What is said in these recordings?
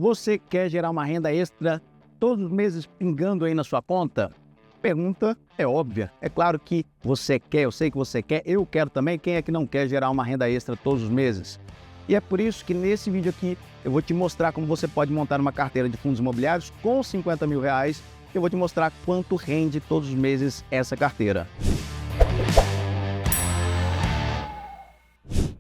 Você quer gerar uma renda extra todos os meses pingando aí na sua conta? Pergunta é óbvia. É claro que você quer, eu sei que você quer, eu quero também. Quem é que não quer gerar uma renda extra todos os meses? E é por isso que nesse vídeo aqui eu vou te mostrar como você pode montar uma carteira de fundos imobiliários com 50 mil reais. Eu vou te mostrar quanto rende todos os meses essa carteira.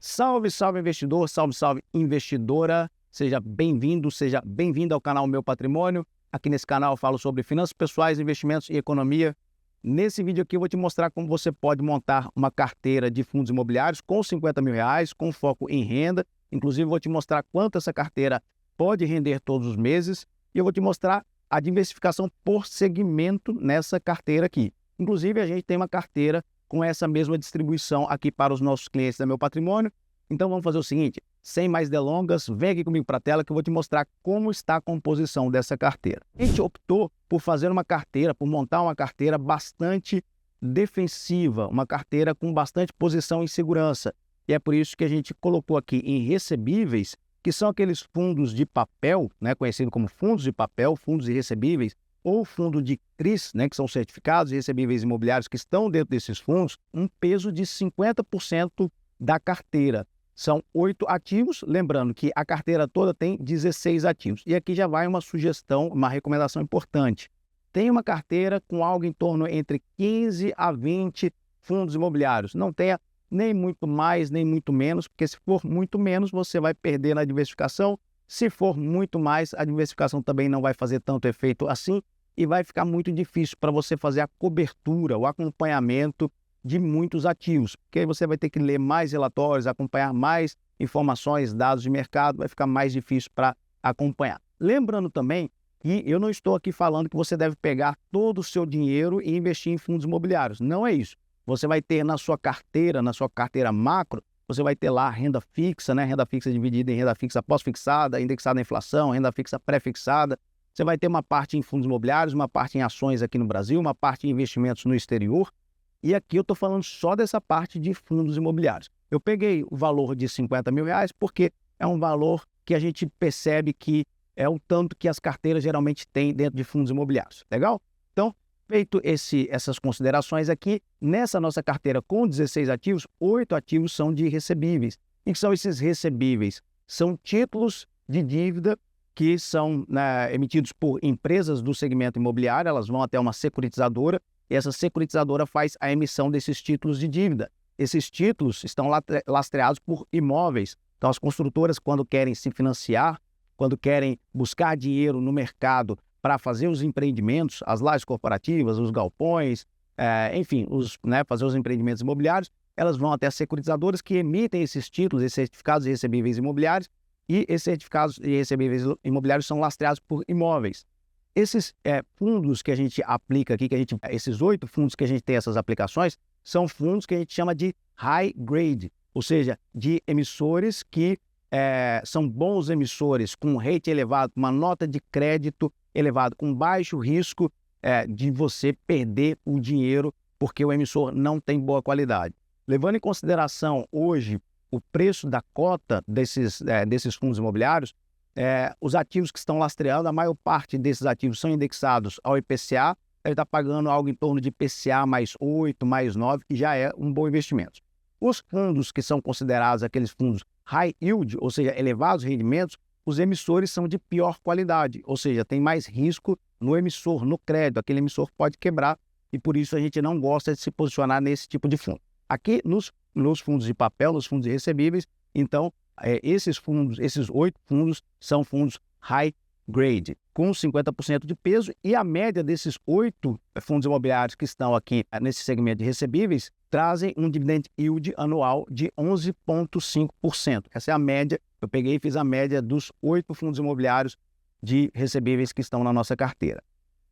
Salve, salve investidor, salve, salve investidora. Seja bem-vindo ao canal Meu Patrimônio. Aqui nesse canal eu falo sobre finanças pessoais, investimentos e economia. Nesse vídeo aqui eu vou te mostrar como você pode montar uma carteira de fundos imobiliários com 50 mil reais, com foco em renda. Inclusive eu vou te mostrar quanto essa carteira pode render todos os meses. E eu vou te mostrar a diversificação por segmento nessa carteira aqui. Inclusive a gente tem uma carteira com essa mesma distribuição aqui para os nossos clientes da Meu Patrimônio. Então vamos fazer o seguinte, sem mais delongas, vem aqui comigo para a tela que eu vou te mostrar como está a composição dessa carteira. A gente optou por fazer uma carteira, por montar uma carteira bastante defensiva, uma carteira com bastante posição em segurança. E é por isso que a gente colocou aqui em recebíveis, que são aqueles fundos de papel, né, conhecido como fundos de papel, fundos de recebíveis, ou fundo de CRIs, né, que são certificados e recebíveis imobiliários que estão dentro desses fundos, um peso de 50% da carteira. São 8 ativos, lembrando que a carteira toda tem 16 ativos. E aqui já vai uma sugestão, uma recomendação importante. Tenha uma carteira com algo em torno entre 15 a 20 fundos imobiliários. Não tenha nem muito mais, nem muito menos, porque se for muito menos, você vai perder na diversificação. Se for muito mais, a diversificação também não vai fazer tanto efeito assim e vai ficar muito difícil para você fazer a cobertura, o acompanhamento de muitos ativos, porque aí você vai ter que ler mais relatórios, acompanhar mais informações, dados de mercado, vai ficar mais difícil para acompanhar. Lembrando também que eu não estou aqui falando que você deve pegar todo o seu dinheiro e investir em fundos imobiliários. Não é isso. Você vai ter na sua carteira macro, você vai ter lá renda fixa, né? Renda fixa dividida em renda fixa pós-fixada, indexada à inflação, renda fixa pré-fixada. Você vai ter uma parte em fundos imobiliários, uma parte em ações aqui no Brasil, uma parte em investimentos no exterior. E aqui eu estou falando só dessa parte de fundos imobiliários. Eu peguei o valor de 50 mil reais porque é um valor que a gente percebe que é o tanto que as carteiras geralmente têm dentro de fundos imobiliários. Legal? Então, feito essas considerações aqui, nessa nossa carteira com 16 ativos, 8 ativos são de recebíveis. E que são esses recebíveis? São títulos de dívida que são emitidos por empresas do segmento imobiliário, elas vão até uma securitizadora, e essa securitizadora faz a emissão desses títulos de dívida. Esses títulos estão lastreados por imóveis. Então, as construtoras, quando querem se financiar, quando querem buscar dinheiro no mercado para fazer os empreendimentos, as lajes corporativas, os galpões, enfim, fazer os empreendimentos imobiliários, elas vão até as securitizadoras que emitem esses títulos, esses certificados de recebíveis imobiliários, e esses certificados de recebíveis imobiliários são lastreados por imóveis. Esses fundos que a gente aplica aqui, esses 8 fundos que a gente tem essas aplicações, são fundos que a gente chama de high grade, ou seja, de emissores que são bons emissores, com um rate elevado, com uma nota de crédito elevado, com baixo risco de você perder o dinheiro porque o emissor não tem boa qualidade. Levando em consideração hoje o preço da cota desses fundos imobiliários, os ativos que estão lastreando, a maior parte desses ativos são indexados ao IPCA, ele está pagando algo em torno de IPCA mais 8, mais 9, que já é um bom investimento. Os fundos que são considerados aqueles fundos high yield, ou seja, elevados rendimentos, os emissores são de pior qualidade, ou seja, tem mais risco no emissor, no crédito, aquele emissor pode quebrar e por isso a gente não gosta de se posicionar nesse tipo de fundo. Aqui nos fundos de papel, nos fundos de recebíveis, então, esses 8 fundos são fundos high grade, com 50% de peso, e a média desses 8 fundos imobiliários que estão aqui nesse segmento de recebíveis trazem um dividend yield anual de 11,5%. Essa é a média, eu peguei e fiz a média dos 8 fundos imobiliários de recebíveis que estão na nossa carteira.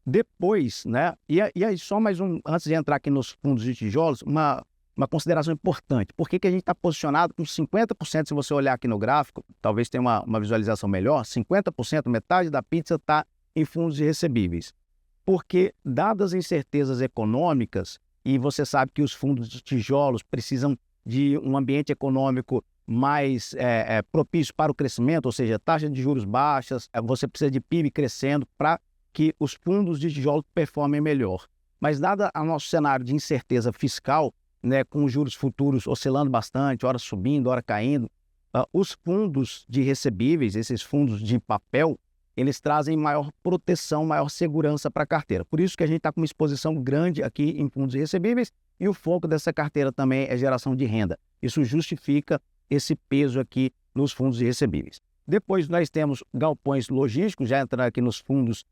Depois, e aí só mais antes de entrar aqui nos fundos de tijolos, uma consideração importante. Por que a gente está posicionado com 50%, se você olhar aqui no gráfico, talvez tenha uma visualização melhor, 50%, metade da pizza está em fundos de recebíveis. Porque, dadas as incertezas econômicas, e você sabe que os fundos de tijolos precisam de um ambiente econômico mais propício para o crescimento, ou seja, taxa de juros baixas, você precisa de PIB crescendo para que os fundos de tijolo performem melhor. Mas dado o nosso cenário de incerteza fiscal, né, com os juros futuros oscilando bastante, hora subindo, hora caindo, os fundos de recebíveis, esses fundos de papel, eles trazem maior proteção, maior segurança para a carteira. Por isso que a gente está com uma exposição grande aqui em fundos de recebíveis e o foco dessa carteira também é geração de renda. Isso justifica esse peso aqui nos fundos de recebíveis. Depois nós temos galpões logísticos, já entrando aqui nos fundos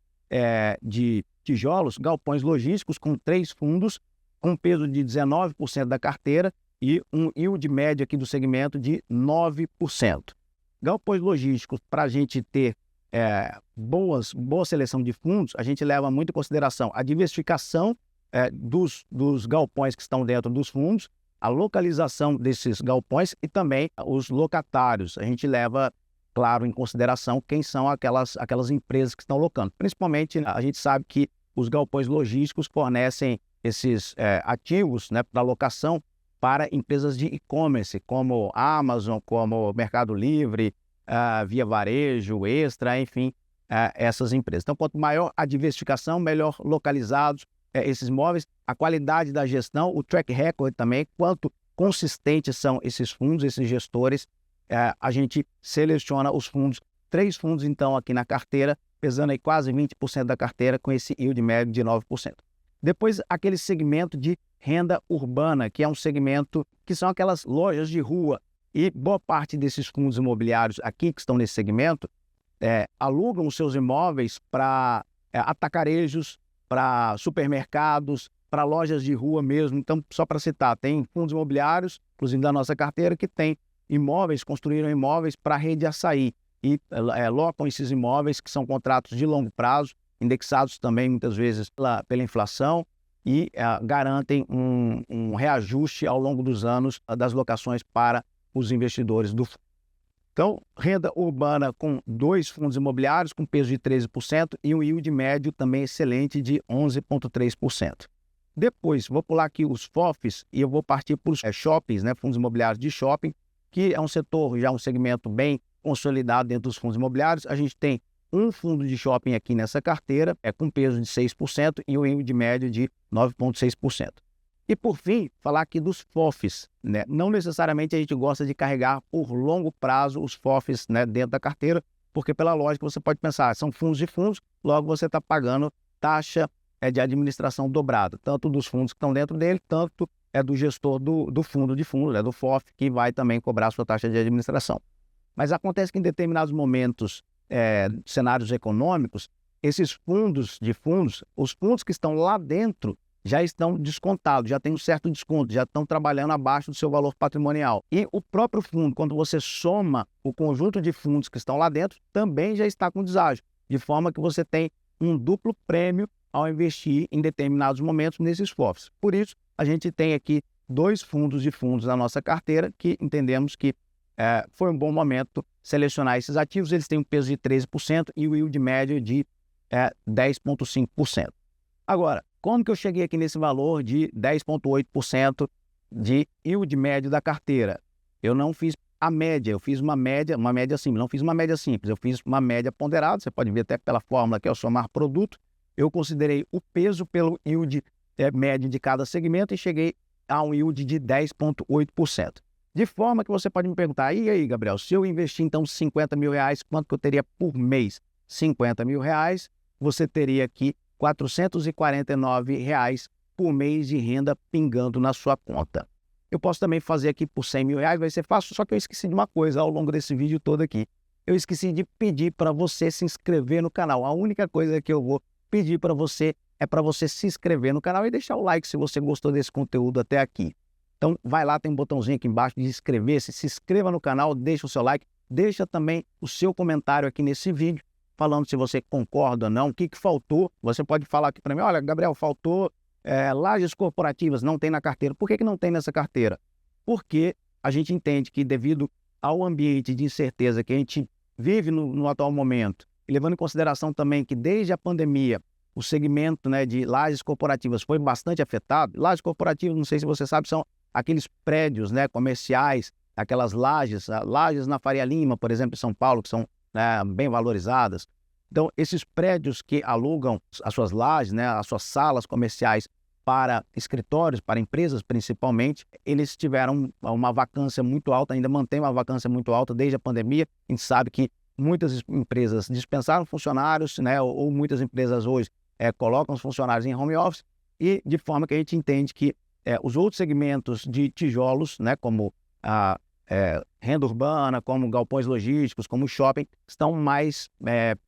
de tijolos, galpões logísticos com 3 fundos, com peso de 19% da carteira e um yield médio aqui do segmento de 9%. Galpões logísticos, para a gente ter boa seleção de fundos, a gente leva muito em consideração a diversificação dos galpões que estão dentro dos fundos, a localização desses galpões e também os locatários. A gente leva, claro, em consideração quem são aquelas empresas que estão locando. Principalmente, a gente sabe que os galpões logísticos fornecem esses ativos, né, para locação para empresas de e-commerce, como Amazon, como Mercado Livre, Via Varejo, Extra, enfim, essas empresas. Então, quanto maior a diversificação, melhor localizados esses imóveis, a qualidade da gestão, o track record também, quanto consistentes são esses fundos, esses gestores, a gente seleciona os fundos, 3 fundos então aqui na carteira, pesando aí quase 20% da carteira com esse yield médio de 9%. Depois, aquele segmento de renda urbana, que é um segmento que são aquelas lojas de rua, e boa parte desses fundos imobiliários aqui que estão nesse segmento alugam os seus imóveis para atacarejos, para supermercados, para lojas de rua mesmo. Então, só para citar, tem fundos imobiliários, inclusive da nossa carteira, que tem imóveis, construíram imóveis para a rede açaí e locam esses imóveis, que são contratos de longo prazo, indexados também muitas vezes pela inflação e garantem um reajuste ao longo dos anos das locações para os investidores do fundo. Então, renda urbana com 2 fundos imobiliários com peso de 13% e um yield médio também excelente de 11,3%. Depois, vou pular aqui os FOFs e eu vou partir para os shoppings, né, fundos imobiliários de shopping, que é um setor, já um segmento bem consolidado dentro dos fundos imobiliários. A gente tem um fundo de shopping aqui nessa carteira, com peso de 6% e um yield médio de 9,6%. E por fim, falar aqui dos FOFs, né? Não necessariamente a gente gosta de carregar por longo prazo os FOFs, né, dentro da carteira, porque pela lógica você pode pensar, são fundos de fundos, logo você está pagando taxa de administração dobrada, tanto dos fundos que estão dentro dele, tanto do gestor do fundo de fundo, né, do FOF, que vai também cobrar a sua taxa de administração. Mas acontece que em determinados momentos, cenários econômicos, esses fundos de fundos, os fundos que estão lá dentro, já estão descontados, já tem um certo desconto, já estão trabalhando abaixo do seu valor patrimonial. E o próprio fundo, quando você soma o conjunto de fundos que estão lá dentro, também já está com deságio, de forma que você tem um duplo prêmio ao investir em determinados momentos nesses FOFs. Por isso, a gente tem aqui 2 fundos de fundos na nossa carteira que entendemos que foi um bom momento selecionar esses ativos. Eles têm um peso de 13% e o yield médio de 10,5%. Agora, como que eu cheguei aqui nesse valor de 10,8% de yield médio da carteira? Eu não fiz a média, eu fiz uma média simples, não fiz uma média simples, eu fiz uma média ponderada, você pode ver até pela fórmula que é o somar produto. Eu considerei o peso pelo yield médio de cada segmento e cheguei a um yield de 10,8%. De forma que você pode me perguntar, e aí, Gabriel, se eu investir então 50 mil reais, quanto que eu teria por mês? 50 mil reais, você teria aqui R$449 por mês de renda pingando na sua conta. Eu posso também fazer aqui por 100 mil reais, vai ser fácil, só que eu esqueci de uma coisa ao longo desse vídeo todo aqui. Eu esqueci de pedir para você se inscrever no canal. A única coisa que eu vou pedir para você é para você se inscrever no canal e deixar o like se você gostou desse conteúdo até aqui. Então, vai lá, tem um botãozinho aqui embaixo de inscrever-se, se inscreva no canal, deixa o seu like, deixa também o seu comentário aqui nesse vídeo, falando se você concorda ou não, o que faltou. Você pode falar aqui para mim, olha, Gabriel, faltou lajes corporativas, não tem na carteira. Por que não tem nessa carteira? Porque a gente entende que devido ao ambiente de incerteza que a gente vive no atual momento, e levando em consideração também que desde a pandemia, o segmento, né, de lajes corporativas foi bastante afetado. Lajes corporativas, não sei se você sabe, são aqueles prédios, né, comerciais aquelas lajes na Faria Lima, por exemplo, em São Paulo, que são, né, bem valorizadas. Então, esses prédios que alugam as suas lajes, né, as suas salas comerciais para escritórios, para empresas principalmente, eles tiveram uma vacância muito alta, ainda mantém uma vacância muito alta desde a pandemia. A gente sabe que muitas empresas dispensaram funcionários, né, ou muitas empresas hoje colocam os funcionários em home office, e de forma que a gente entende que os outros segmentos de tijolos, né, como a renda urbana, como galpões logísticos, como shopping, estão mais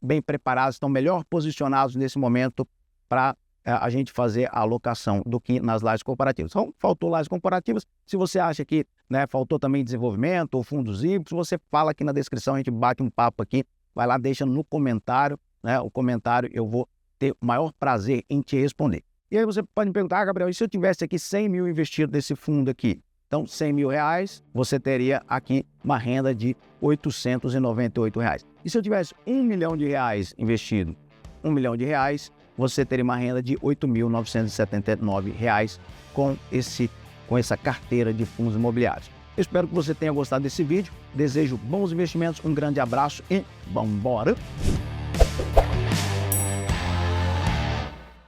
bem preparados, estão melhor posicionados nesse momento para a gente fazer a alocação do que nas lajes corporativas. Então, faltou lajes corporativas. Se você acha que, né, faltou também desenvolvimento ou fundos híbridos, você fala aqui na descrição, a gente bate um papo aqui, vai lá, deixa no comentário, né, o comentário, eu vou ter o maior prazer em te responder. E aí você pode me perguntar, Gabriel, e se eu tivesse aqui 100 mil investido nesse fundo aqui? Então, 100 mil reais, você teria aqui uma renda de R$ 898. E se eu tivesse R$ 1 milhão investido, R$ 1 milhão, você teria uma renda de R$ 8.979 com essa carteira de fundos imobiliários. Eu espero que você tenha gostado desse vídeo. Desejo bons investimentos, um grande abraço e vambora!